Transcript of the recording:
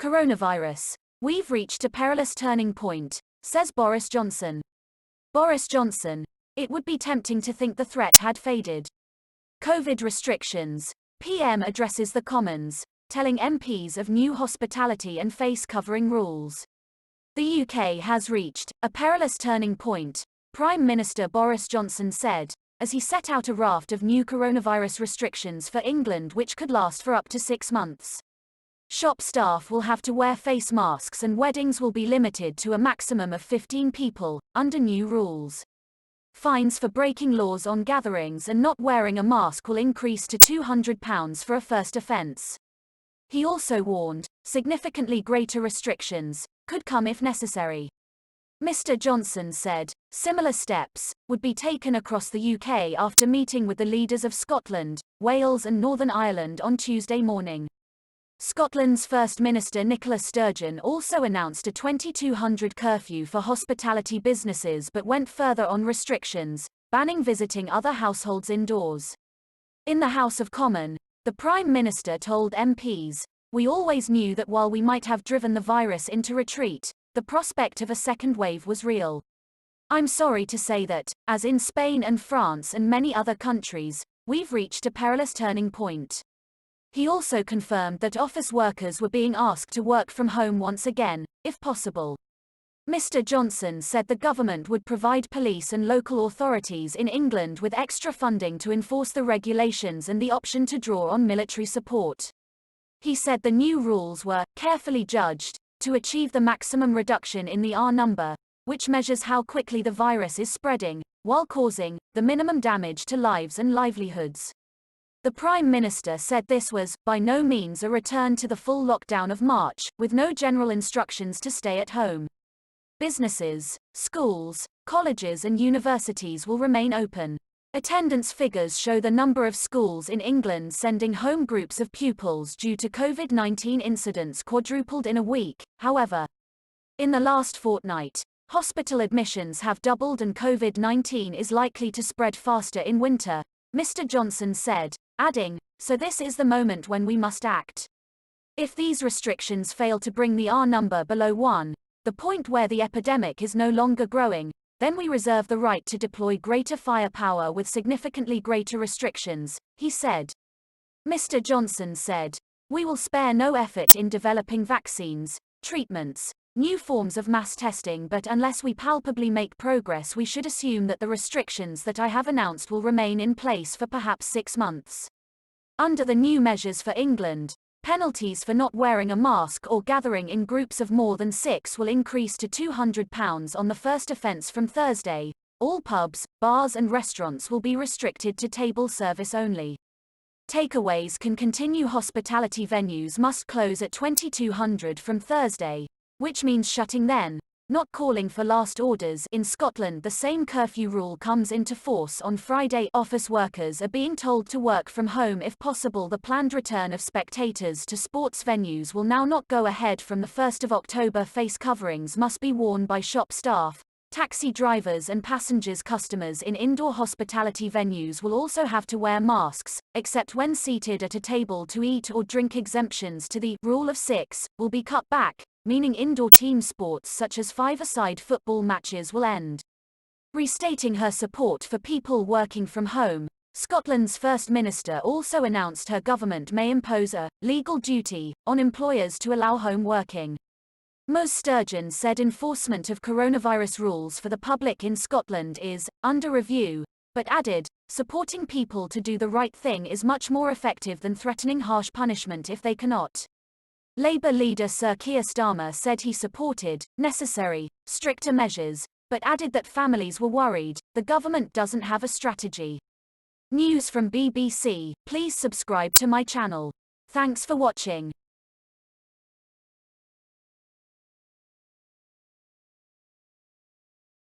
Coronavirus. We've reached a perilous turning point, says Boris Johnson. Boris Johnson. It would be tempting to think the threat had faded. COVID restrictions. PM addresses the Commons, telling MPs of new hospitality and face covering rules. The UK has reached a perilous turning point, Prime Minister Boris Johnson said, as he set out a raft of new coronavirus restrictions for England which could last for up to 6 months. Shop staff will have to wear face masks and weddings will be limited to a maximum of 15 people, under new rules. Fines for breaking laws on gatherings and not wearing a mask will increase to £200 for a first offence. He also warned, significantly greater restrictions could come if necessary. Mr. Johnson said, similar steps would be taken across the UK after meeting with the leaders of Scotland, Wales and Northern Ireland on Tuesday morning. Scotland's First Minister Nicola Sturgeon also announced a 2200 curfew for hospitality businesses but went further on restrictions, banning visiting other households indoors. In the House of Commons, the Prime Minister told MPs, "We always knew that while we might have driven the virus into retreat, the prospect of a second wave was real. I'm sorry to say that, as in Spain and France and many other countries, we've reached a perilous turning point." He also confirmed that office workers were being asked to work from home once again, if possible. Mr. Johnson said the government would provide police and local authorities in England with extra funding to enforce the regulations and the option to draw on military support. He said the new rules were carefully judged to achieve the maximum reduction in the R number, which measures how quickly the virus is spreading, while causing the minimum damage to lives and livelihoods. The Prime Minister said this was, by no means a return to the full lockdown of March, with no general instructions to stay at home. Businesses, schools, colleges and universities will remain open. Attendance figures show the number of schools in England sending home groups of pupils due to COVID-19 incidents quadrupled in a week, however. In the last fortnight, hospital admissions have doubled and COVID-19 is likely to spread faster in winter, Mr. Johnson said, adding, "So this is the moment when we must act. If these restrictions fail to bring the R number below 1, the point where the epidemic is no longer growing, then we reserve the right to deploy greater firepower with significantly greater restrictions," he said. Mr. Johnson said, "We will spare no effort in developing vaccines, treatments, new forms of mass testing, but unless we palpably make progress we should assume that the restrictions that I have announced will remain in place for perhaps 6 months. Under the new measures for England, penalties for not wearing a mask or gathering in groups of more than 6 will increase to £200 on the first offence from Thursday. All pubs, bars and restaurants will be restricted to table service only. Takeaways can continue. Hospitality venues must close at 2200 from Thursday, which means shutting then, not calling for last orders. In Scotland, the same curfew rule comes into force on Friday. Office workers are being told to work from home if possible. The planned return of spectators to sports venues will now not go ahead from the 1st of October. Face coverings must be worn by shop staff, taxi drivers and passengers. Customers in indoor hospitality venues will also have to wear masks, except when seated at a table to eat or drink. Exemptions to the rule of 6 will be cut back, meaning indoor team sports such as five-a-side football matches will end. Restating her support for people working from home, Scotland's First Minister also announced her government may impose a legal duty on employers to allow home working. Ms. Sturgeon said enforcement of coronavirus rules for the public in Scotland is under review, but added, supporting people to do the right thing is much more effective than threatening harsh punishment if they cannot. Labour leader Sir Keir Starmer said he supported necessary, stricter measures, but added that families were worried the government doesn't have a strategy. News from BBC. Please subscribe to my channel. Thanks for watching.